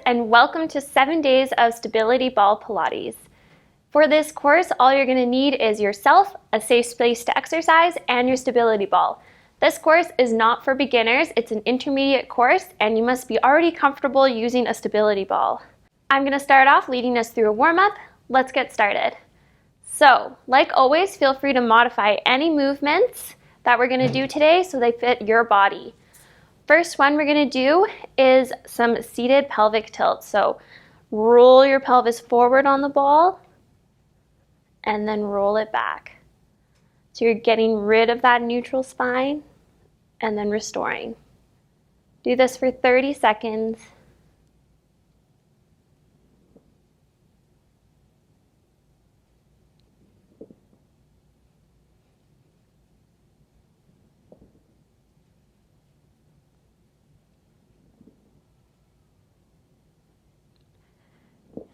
and welcome to 7 days of Stability Ball Pilates. For this course, all you're going to need is yourself, a safe space to exercise, and your stability ball. This course is not for beginners, it's an intermediate course, and you must be already comfortable using a stability ball. I'm going to start off leading us through a warm-up. Let's get started. So, like always, feel free to modify any movements that we're going to do today so they fit your body. First one we're going to do is some seated pelvic tilt. So roll your pelvis forward on the ball and then roll it back. So you're getting rid of that neutral spine and then restoring. Do this for 30 seconds.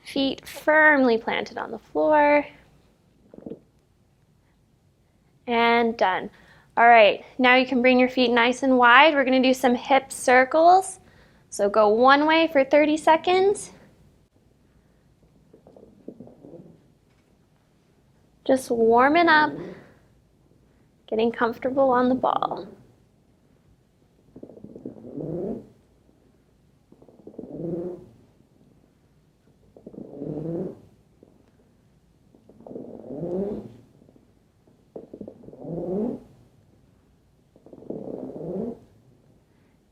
Feet firmly planted on the floor. And done. All right, now you can bring your feet nice and wide. We're going to do some hip circles. So go one way for 30 seconds. Just warming up, getting comfortable on the ball.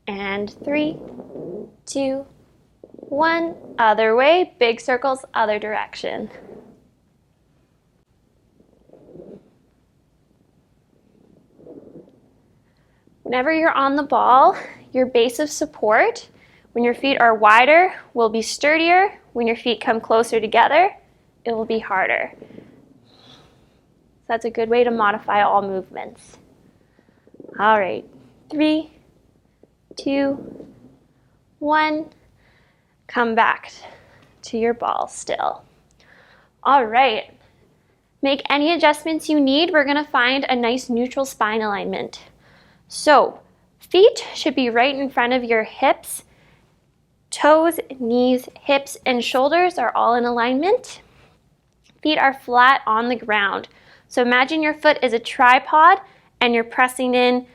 And 3, 2, 1, other way, big circles, other direction. Whenever you're on the ball, your base of support, when your feet are wider, will be sturdier. When your feet come closer together, it will be harder. So that's a good way to modify all movements. All right, 3, 2, 1, come back to your ball still. All right, make any adjustments you need. We're gonna find a nice neutral spine alignment. So feet should be right in front of your hips. Toes, knees, hips, and shoulders are all in alignment. Feet are flat on the ground. So imagine your foot is a tripod and you're pressing in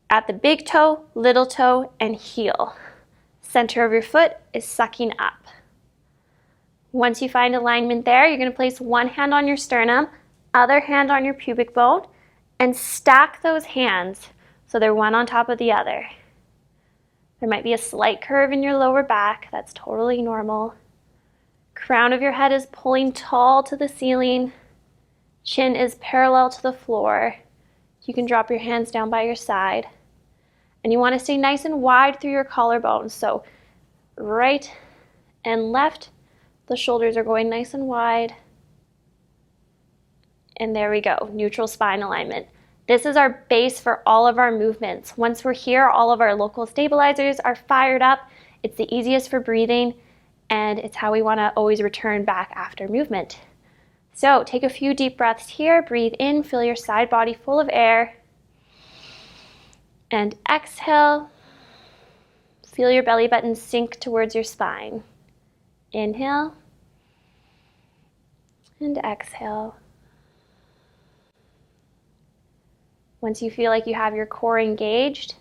at the big toe, little toe, and heel. Center of your foot is sucking up. Once you find alignment there, you're going to place one hand on your sternum, other hand on your pubic bone, and stack those hands so they're one on top of the other. There might be a slight curve in your lower back. That's totally normal. Crown of your head is pulling tall to the ceiling. Chin is parallel to the floor. You can drop your hands down by your side. And you want to stay nice and wide through your collarbones. So right and left, the shoulders are going nice and wide. And there we go, neutral spine alignment. This is our base for all of our movements. Once we're here, all of our local stabilizers are fired up. It's the easiest for breathing, and it's how we want to always return back after movement. So take a few deep breaths here. Breathe in, fill your side body full of air. And exhale. Feel your belly button sink towards your spine. Inhale. And exhale. Once you feel like you have your core engaged,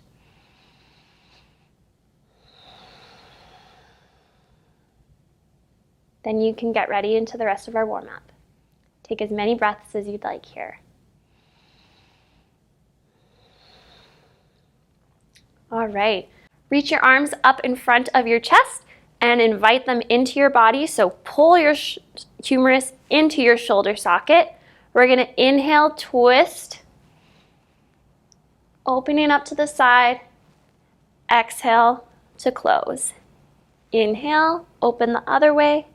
then you can get ready into the rest of our warm-up. Take as many breaths as you'd like here. All right, reach your arms up in front of your chest and invite them into your body. So pull your humerus into your shoulder socket. We're gonna inhale, twist, opening up to the side, exhale to close. Inhale, open the other way,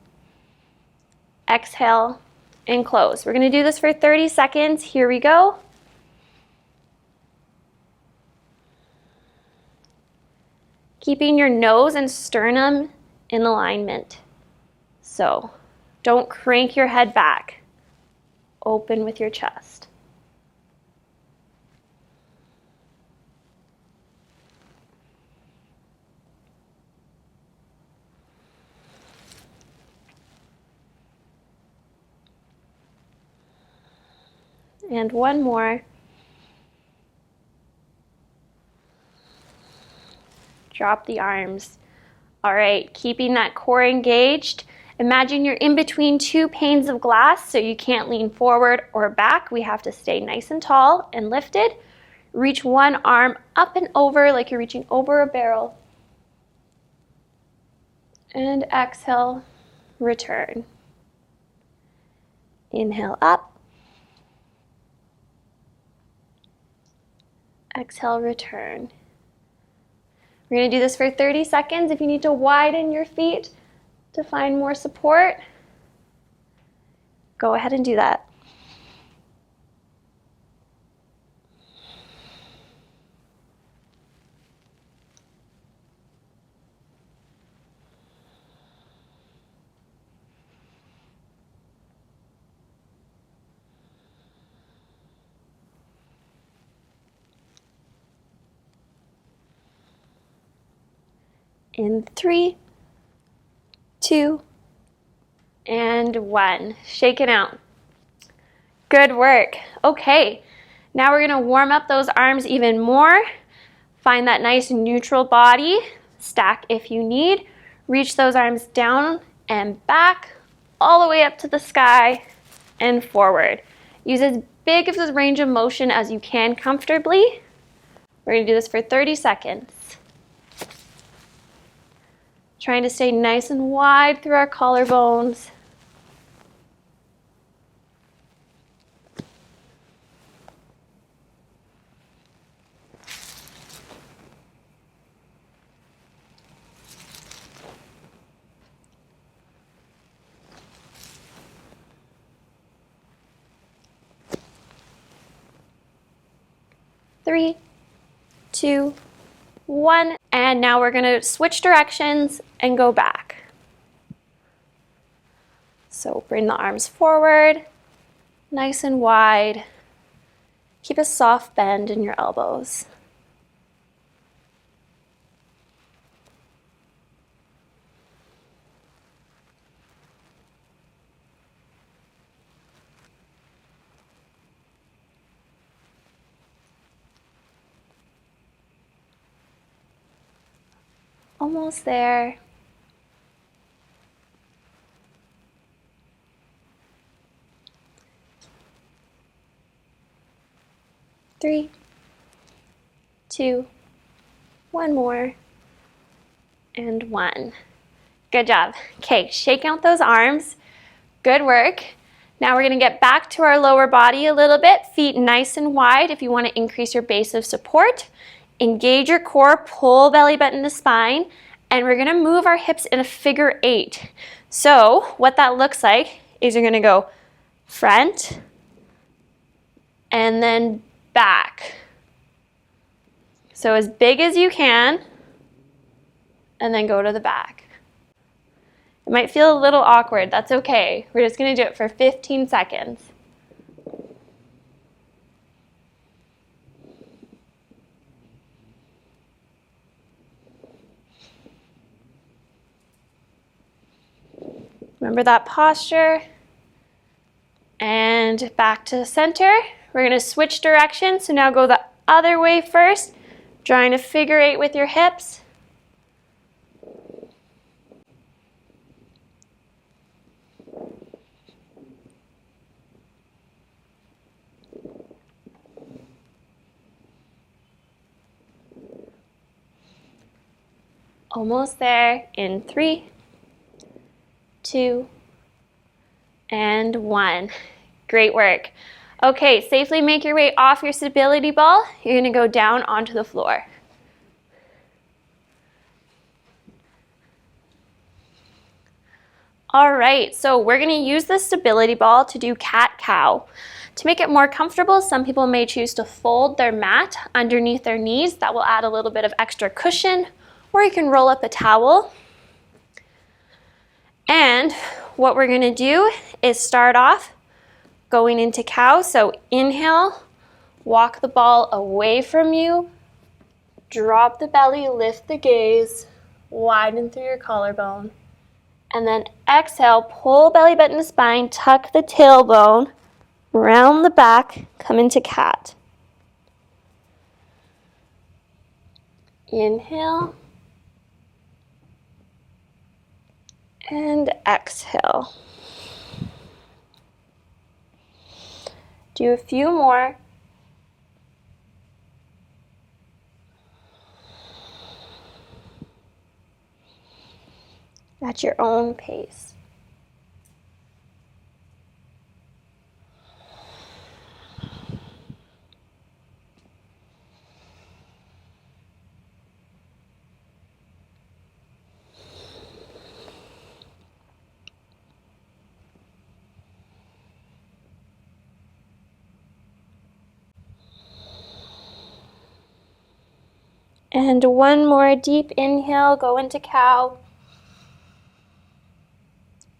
exhale, and close. We're gonna do this for 30 seconds. Here we go. Keeping your nose and sternum in alignment. So don't crank your head back. Open with your chest. And one more. Drop the arms. All right, keeping that core engaged. Imagine you're in between two panes of glass, so you can't lean forward or back. We have to stay nice and tall and lifted. Reach one arm up and over like you're reaching over a barrel. And exhale, return. Inhale up. Exhale, return. We're going to do this for 30 seconds. If you need to widen your feet to find more support, go ahead and do that. In 3, 2, and 1. Shake it out. Good work. Okay, now we're going to warm up those arms even more. Find that nice neutral body. Stack if you need. Reach those arms down and back, all the way up to the sky and forward. Use as big of a range of motion as you can comfortably. We're going to do this for 30 seconds. Trying to stay nice and wide through our collarbones. Three, 2, 1, and now we're going to switch directions and go back. So bring the arms forward, nice and wide. Keep a soft bend in your elbows. Almost there. 3, 2, 1 more, and 1. Good job. Okay, shake out those arms. Good work. Now we're going to get back to our lower body a little bit. Feet nice and wide if you want to increase your base of support. Engage your core, pull belly button to spine, and we're going to move our hips in a figure 8. So what that looks like is you're going to go front and then back. So as big as you can, and then go to the back. It might feel a little awkward. That's okay. We're just going to do it for 15 seconds. Remember that posture. And back to the center. We're going to switch directions. So now go the other way first. Trying to figure 8 with your hips. Almost there in 3, 2, and 1. Great work. Okay, safely make your way off your stability ball. You're going to go down onto the floor. All right, so we're going to use the stability ball to do cat-cow. To make it more comfortable, some people may choose to fold their mat underneath their knees. That will add a little bit of extra cushion, or you can roll up a towel. And what we're going to do is start off going into cow. So inhale, walk the ball away from you, drop the belly, lift the gaze, widen through your collarbone. And then exhale, pull belly button to spine, tuck the tailbone, Round the back, come into cat. Inhale. And exhale. Do a few more. At your own pace. And one more deep inhale, go into cow.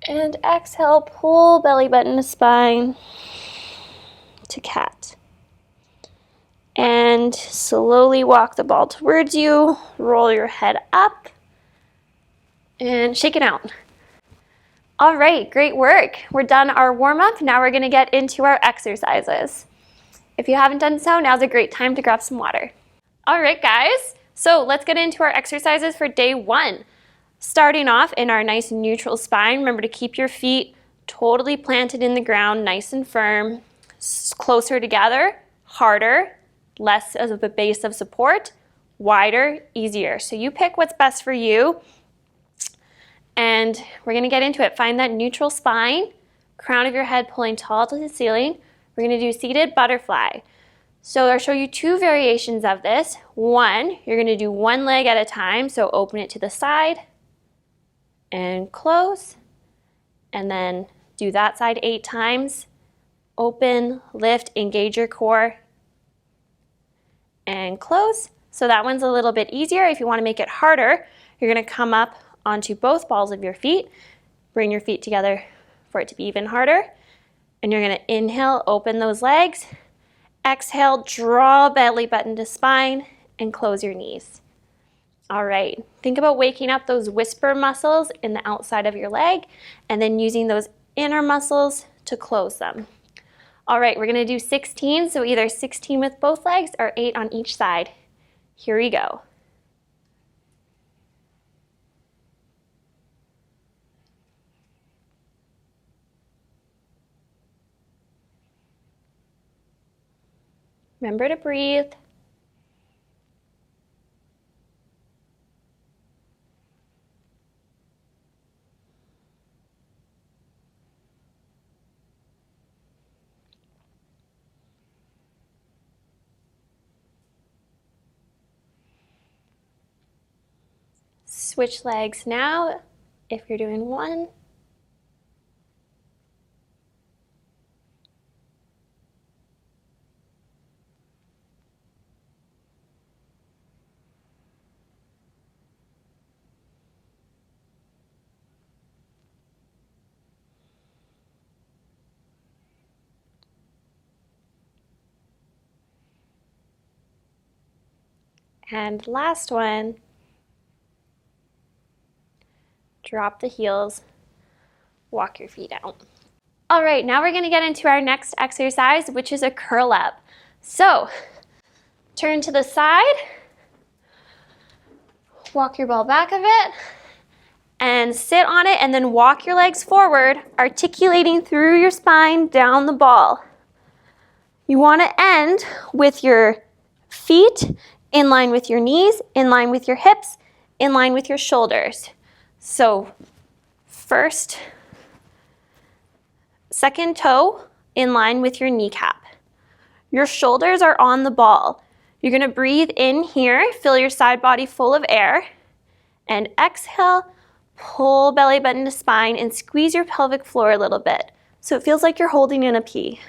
And exhale, pull belly button to spine to cat. And slowly walk the ball towards you, roll your head up, and shake it out. All right, great work. We're done our warm-up. Now we're gonna get into our exercises. If you haven't done so, now's a great time to grab some water. All right, guys. So let's get into our exercises for day 1. Starting off in our nice neutral spine, remember to keep your feet totally planted in the ground, nice and firm, closer together, harder, less of a base of support, wider, easier. So you pick what's best for you. And we're gonna get into it. Find that neutral spine, crown of your head pulling tall to the ceiling. We're gonna do seated butterfly. So I'll show you 2 variations of this. One, you're gonna do one leg at a time, so open it to the side and close, and then do that side 8 times. Open, lift, engage your core, and close. So that one's a little bit easier. If you wanna make it harder, you're gonna come up onto both balls of your feet, bring your feet together for it to be even harder, and you're gonna inhale, open those legs, exhale, draw belly button to spine, and close your knees. All right, think about waking up those whisper muscles in the outside of your leg, and then using those inner muscles to close them. All right, we're gonna do 16, so either 16 with both legs or 8 on each side. Here we go. Remember to breathe. Switch legs now if you're doing one. And last one, drop the heels, walk your feet out. All right, now we're gonna get into our next exercise, which is a curl up. So, turn to the side, walk your ball back a bit, and sit on it, and then walk your legs forward, articulating through your spine down the ball. You wanna end with your feet in line with your knees, in line with your hips, in line with your shoulders. So first, second toe in line with your kneecap. Your shoulders are on the ball. You're gonna breathe in here, fill your side body full of air, and exhale, pull belly button to spine and squeeze your pelvic floor a little bit so it feels like you're holding in a P.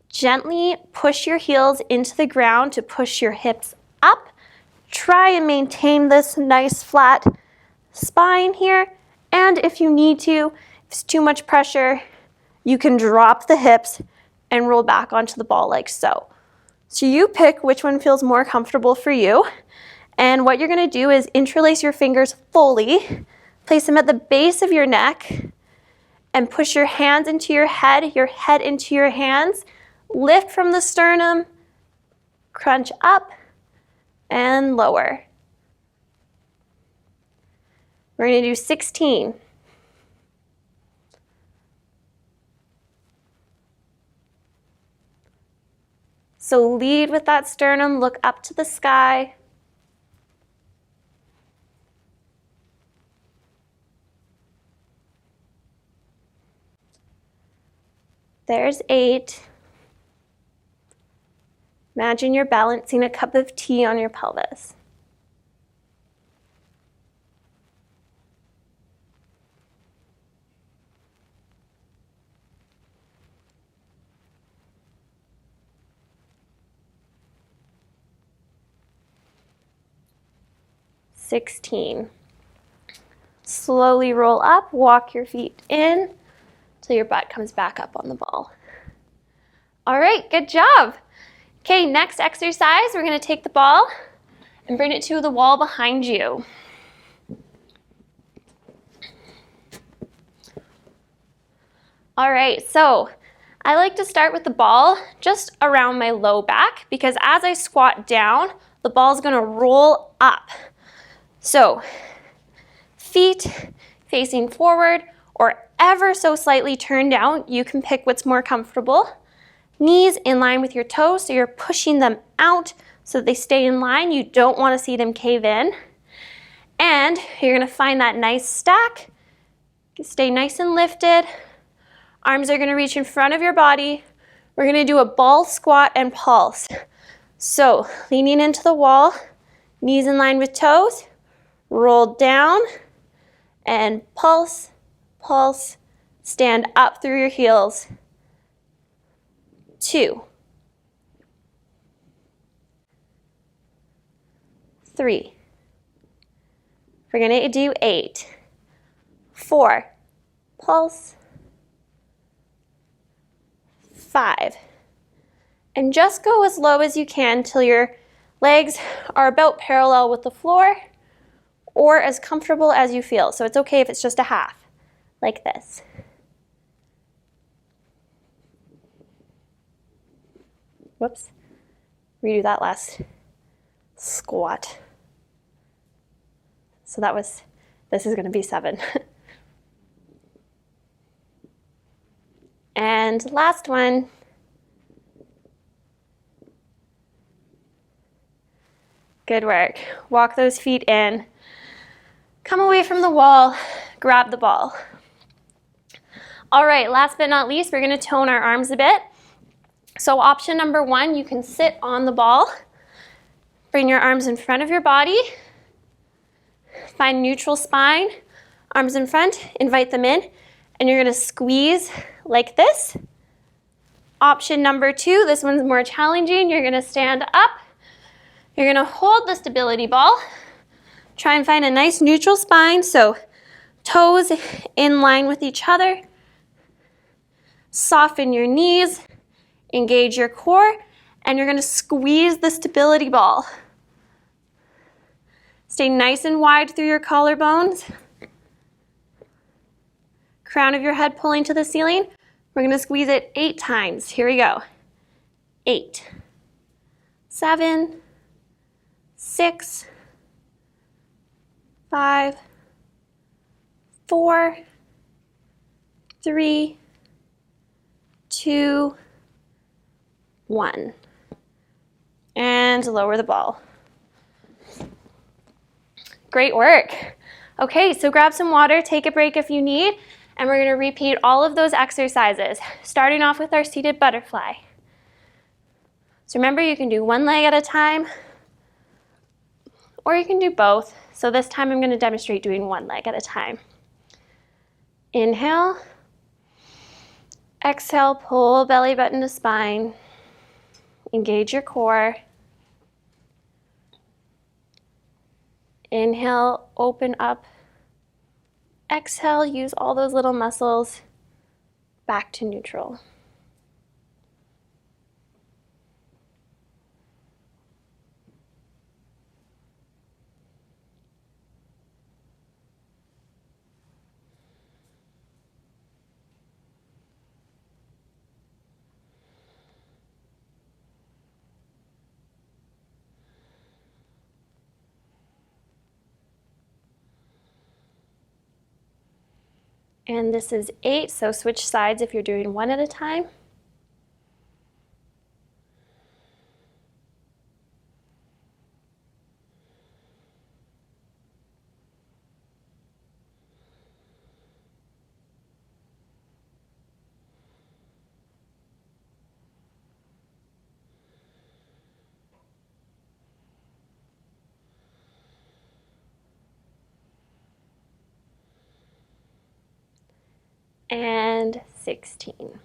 Gently push your heels into the ground to push your hips up. Try and maintain this nice flat spine here. And if you need to, if it's too much pressure, you can drop the hips and roll back onto the ball like so. So you pick which one feels more comfortable for you. And what you're gonna do is interlace your fingers fully, place them at the base of your neck, and push your hands into your head into your hands. Lift from the sternum, crunch up, and lower. We're going to do 16. So lead with that sternum, look up to the sky. There's 8. Imagine you're balancing a cup of tea on your pelvis. $16. Slowly roll up, walk your feet in till your butt comes back up on the ball. All right, good job. Okay, next exercise, we're going to take the ball and bring it to the wall behind you. All right, so I like to start with the ball just around my low back because as I squat down, the ball's going to roll up. So feet facing forward or ever so slightly turned down. You can pick what's more comfortable. Knees in line with your toes, so you're pushing them out so that they stay in line. You don't want to see them cave in. And you're going to find that nice stack. Stay nice and lifted. Arms are going to reach in front of your body. We're going to do a ball squat and pulse. So leaning into the wall, knees in line with toes, roll down and pulse, pulse, stand up through your heels. 2, 3. We're going to do 8, 4, pulse, 5. And just go as low as you can till your legs are about parallel with the floor or as comfortable as you feel. So it's okay if it's just a half, like this. Whoops. Redo that last squat. So this is going to be 7. And last one. Good work. Walk those feet in. Come away from the wall, grab the ball. All right, last but not least, we're going to tone our arms a bit. So option number 1, you can sit on the ball. Bring your arms in front of your body. Find neutral spine. Arms in front, invite them in, and you're going to squeeze like this. Option number 2, this one's more challenging. You're going to stand up. You're going to hold the stability ball. Try and find a nice neutral spine, so toes in line with each other. Soften your knees, engage your core, and you're going to squeeze the stability ball. Stay nice and wide through your collarbones. Crown of your head pulling to the ceiling. We're going to squeeze it 8 times. Here we go. 8, 7, 6, 5, 4, 3, 2, 1. And lower the ball. Great work. Okay, so grab some water, take a break if you need, and we're going to repeat all of those exercises, starting off with our seated butterfly. So remember, you can do one leg at a time, or you can do both. So this time I'm going to demonstrate doing one leg at a time. Inhale. Exhale, pull belly button to spine. Engage your core. Inhale, open up. Exhale, use all those little muscles back to neutral. And this is 8, so switch sides if you're doing one at a time. And 16.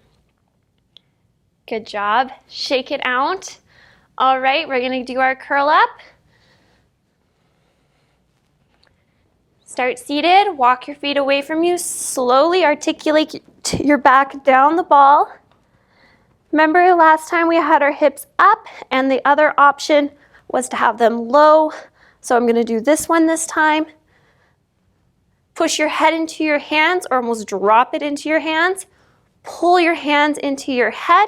Good job. Shake it out. All right, we're going to do our curl up. Start seated. Walk your feet away from you. Slowly articulate your back down the ball. Remember last time we had our hips up and the other option was to have them low. So I'm going to do this one this time. Push your head into your hands or almost drop it into your hands. Pull your hands into your head.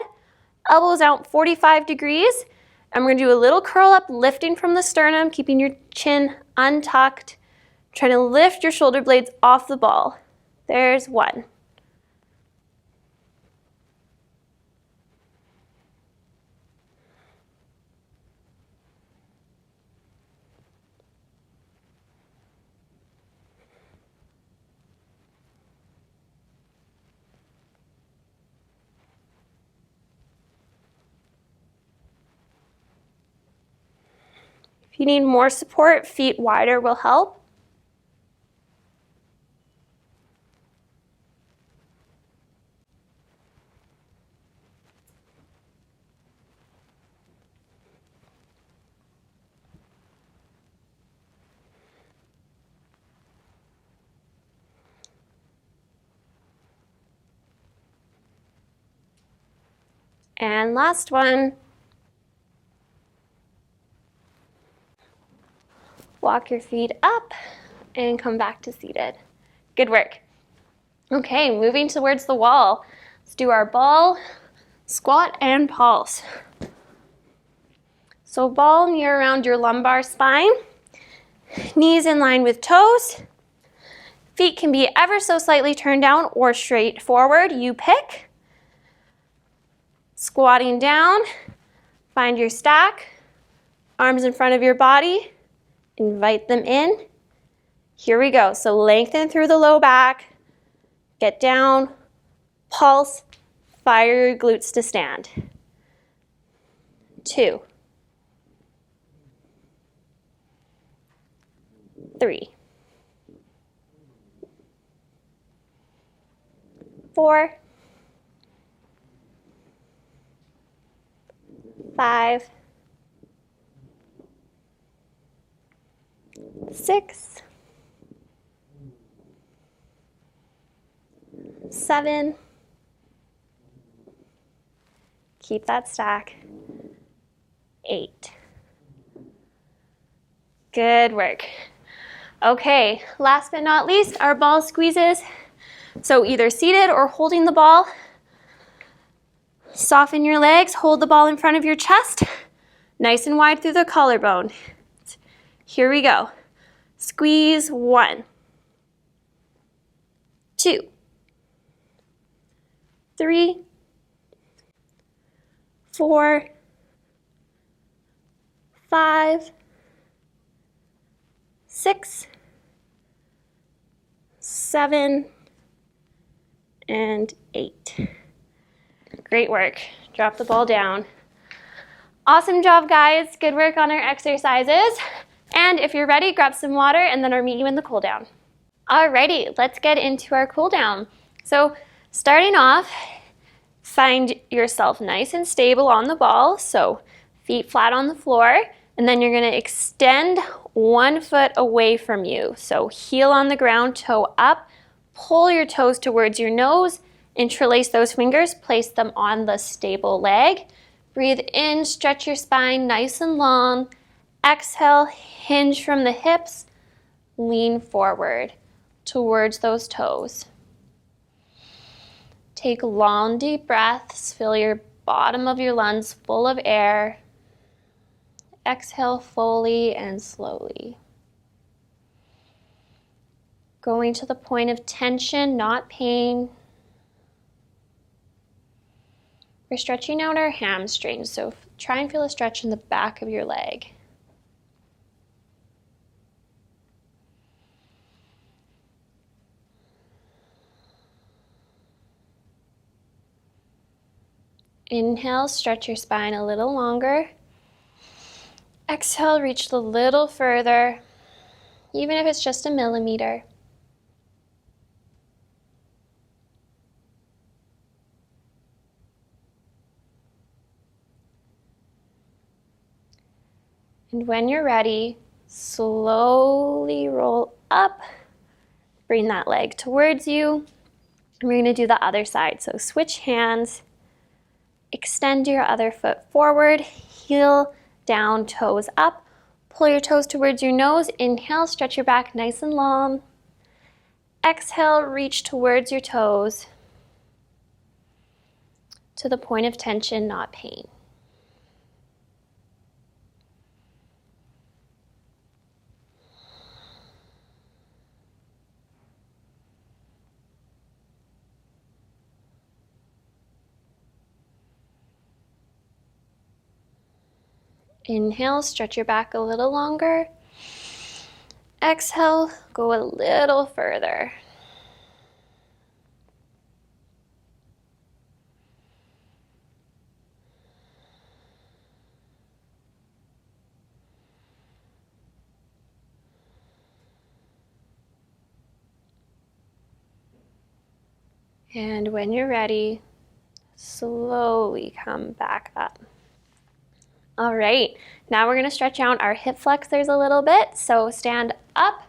Elbows out 45 degrees. And we're going to do a little curl up, lifting from the sternum, keeping your chin untucked. Trying to lift your shoulder blades off the ball. There's one. If you need more support, feet wider will help. And last one. Walk your feet up and come back to seated. Good work. Okay, moving towards the wall. Let's do our ball, squat, and pulse. So ball near around your lumbar spine. Knees in line with toes. Feet can be ever so slightly turned down or straight forward. You pick. Squatting down. Find your stack. Arms in front of your body. Invite them in. Here we go. So lengthen through the low back. Get down. Pulse. Fire your glutes to stand. 2. 3. 4. 5. 6. 7. Keep that stack. 8. Good work. Okay, last but not least, our ball squeezes. So either seated or holding the ball. Soften your legs, hold the ball in front of your chest, nice and wide through the collarbone. Here we go. Squeeze. 1, 2, 3, 4, 5, 6, 7, and 8. Great work. Drop the ball down. Awesome job, guys. Good work on our exercises. And if you're ready, grab some water and then I'll meet you in the cool down. Alrighty, let's get into our cool down. So starting off, find yourself nice and stable on the ball. So feet flat on the floor. And then you're going to extend 1 foot away from you. So heel on the ground, toe up. Pull your toes towards your nose. Interlace those fingers. Place them on the stable leg. Breathe in, stretch your spine nice and long. Exhale, hinge from the hips. Lean forward towards those toes. Take long, deep breaths. Fill your bottom of your lungs full of air. Exhale fully and slowly. Going to the point of tension, not pain. We're stretching out our hamstrings, so try and feel a stretch in the back of your leg. Inhale, stretch your spine a little longer. Exhale, reach a little further, even if it's just a millimeter. And when you're ready, slowly roll up. Bring that leg towards you. And we're going to do the other side. So switch hands. Extend your other foot forward. Heel down, toes up. Pull your toes towards your nose. Inhale, stretch your back nice and long. Exhale, reach towards your toes to the point of tension, not pain. Inhale, stretch your back a little longer. Exhale, go a little further. And when you're ready, slowly come back up. All right, now we're going to stretch out our hip flexors a little bit. So stand up,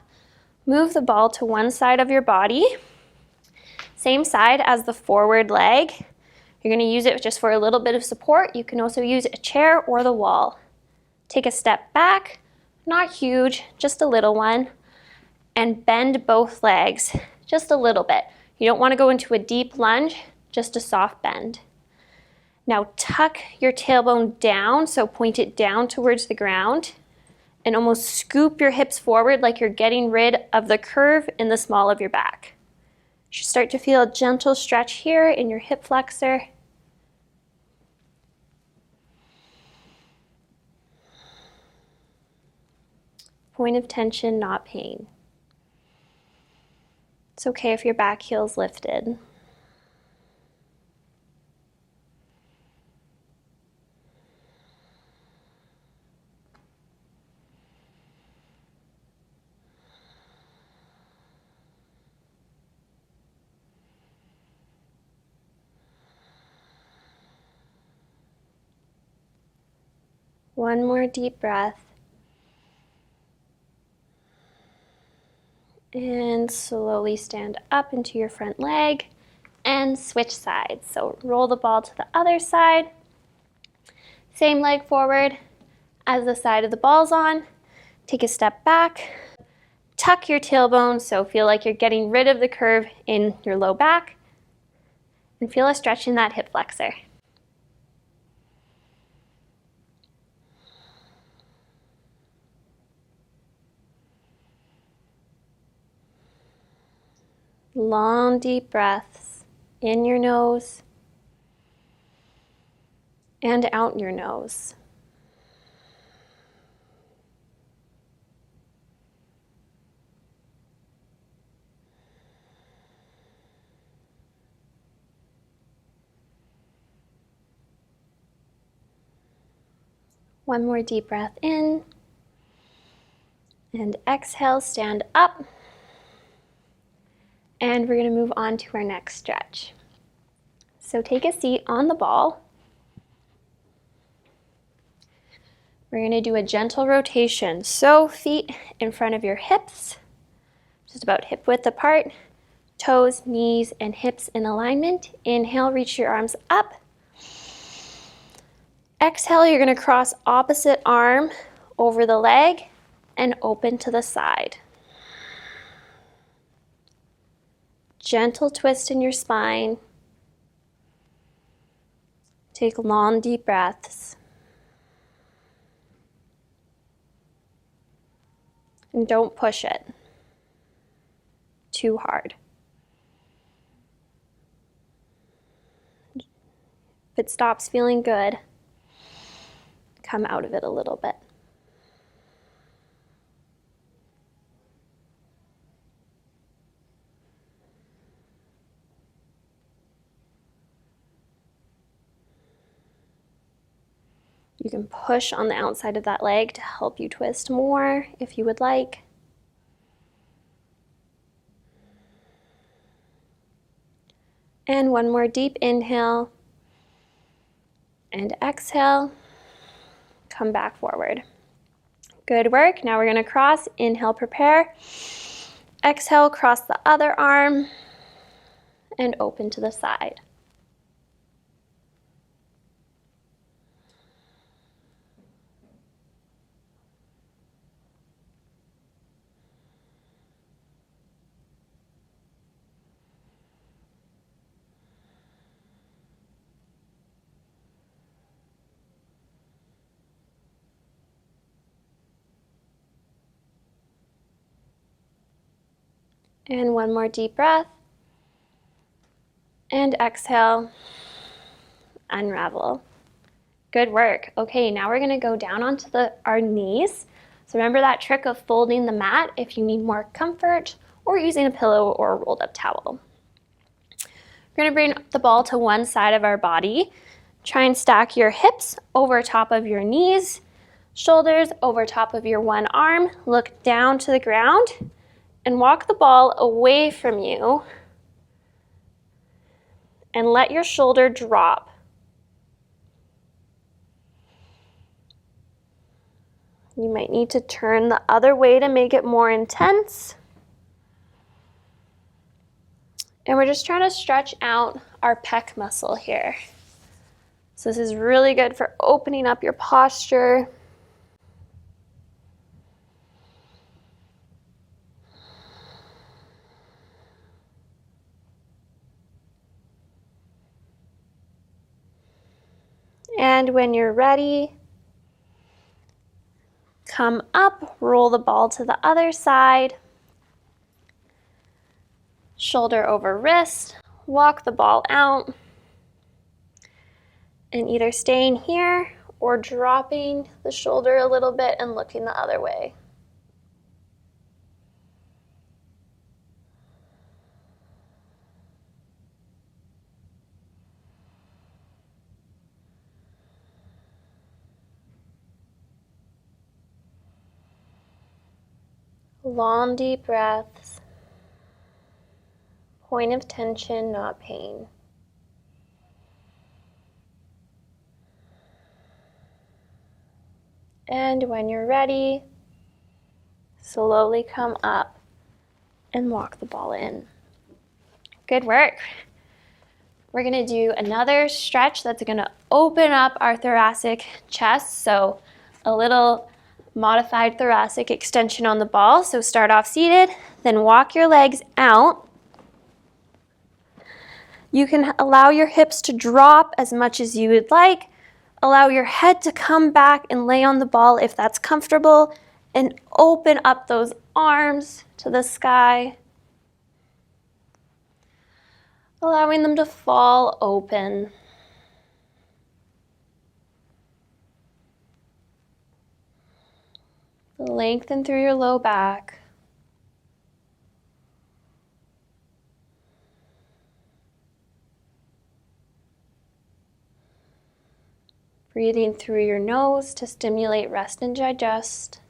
move the ball to one side of your body, same side as the forward leg. You're going to use it just for a little bit of support. You can also use a chair or the wall. Take a step back, not huge, just a little one, and bend both legs just a little bit. You don't want to go into a deep lunge, just a soft bend. Now tuck your tailbone down, so point it down towards the ground and almost scoop your hips forward like you're getting rid of the curve in the small of your back. You should start to feel a gentle stretch here in your hip flexor. Point of tension, not pain. It's okay if your back heel's lifted. One more deep breath. And slowly stand up into your front leg and switch sides. So roll the ball to the other side. Same leg forward as the side of the ball's on. Take a step back. Tuck your tailbone, so feel like you're getting rid of the curve in your low back. And feel a stretch in that hip flexor. Long, deep breaths in your nose and out your nose. One more deep breath in. And exhale, stand up. And we're going to move on to our next stretch. So take a seat on the ball. We're going to do a gentle rotation. So feet in front of your hips, just about hip width apart. Toes, knees, and hips in alignment. Inhale, reach your arms up. Exhale, you're going to cross opposite arm over the leg and open to the side. Gentle twist in your spine. Take long, deep breaths. And don't push it. too hard. If it stops feeling good, come out of it a little bit. You can push on the outside of that leg to help you twist more if you would like. And one more deep inhale and exhale. Come back forward. Good work. Now we're going to cross. Inhale, prepare. Exhale, cross the other arm and open to the side. And one more deep breath. And exhale, unravel. Good work. Okay, now we're gonna go down onto our knees. So remember that trick of folding the mat if you need more comfort, or using a pillow or a rolled up towel. We're gonna bring the ball to one side of our body. Try and stack your hips over top of your knees, shoulders over top of your one arm. Look down to the ground and walk the ball away from you and let your shoulder drop. You might need to turn the other way to make it more intense. And we're just trying to stretch out our pec muscle here. So this is really good for opening up your posture. And when you're ready, come up, roll the ball to the other side, shoulder over wrist, walk the ball out, and either staying here or dropping the shoulder a little bit and looking the other way. Long, deep breaths. Point of tension, not pain. And when you're ready, slowly come up and walk the ball in. Good work. We're gonna do another stretch that's gonna open up our thoracic chest. So a little modified thoracic extension on the ball. So start off seated, then walk your legs out. You can allow your hips to drop as much as you would like. Allow your head to come back and lay on the ball if that's comfortable, and open up those arms to the sky, allowing them to fall open. Lengthen through your low back. Breathing through your nose to stimulate rest and digest.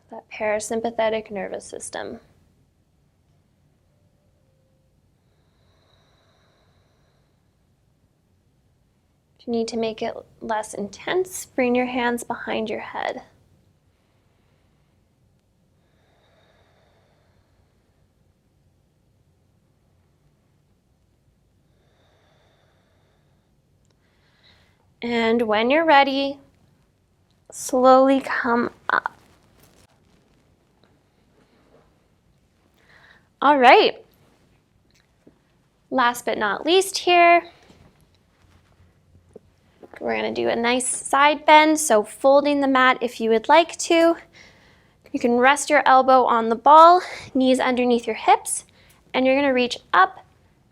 That parasympathetic nervous system. If you need to make it less intense, bring your hands behind your head. And when you're ready, slowly come up. All right. Last but not least here, we're going to do a nice side bend, so folding the mat if you would like to. You can rest your elbow on the ball, knees underneath your hips, and you're gonna reach up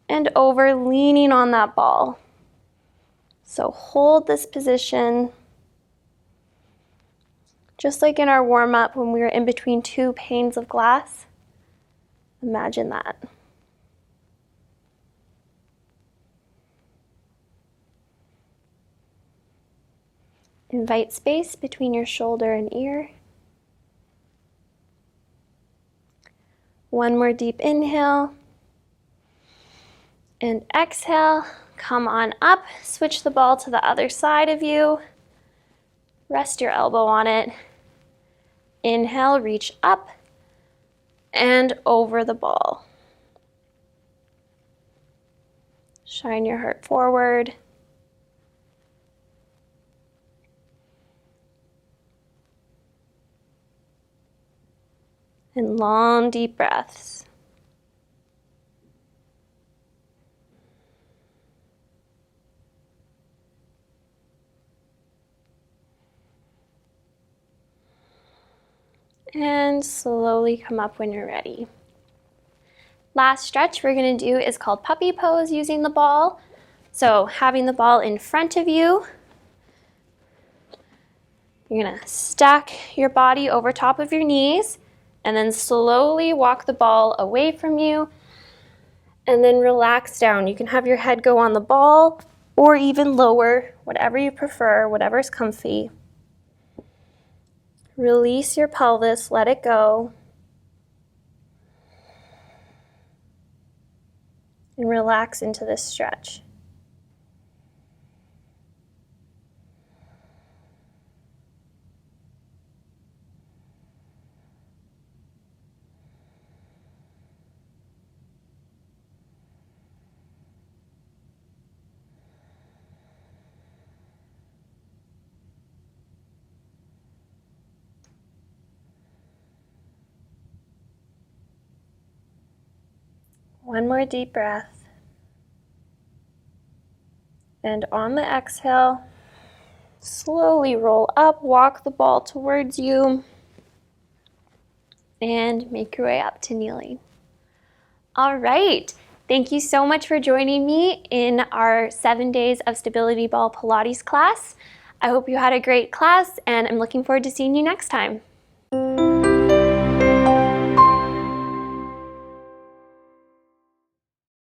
and over, leaning on that ball. So hold this position, just like in our warm-up when we were in between two panes of glass. Imagine that. Invite space between your shoulder and ear. One more deep inhale. And exhale, come on up, switch the ball to the other side of you. Rest your elbow on it. Inhale, reach up and over the ball. Shine your heart forward. And long, deep breaths. And slowly come up when you're ready. Last stretch we're going to do is called puppy pose using the ball. So having the ball in front of you, you're going to stack your body over top of your knees and then slowly walk the ball away from you and then relax down. You can have your head go on the ball or even lower, whatever you prefer, whatever's comfy. Release your pelvis, let it go. And relax into this stretch. One more deep breath. And on the exhale, slowly roll up, walk the ball towards you, and make your way up to kneeling. All right. Thank you so much for joining me in our 7 days of Stability Ball Pilates class. I hope you had a great class, and I'm looking forward to seeing you next time.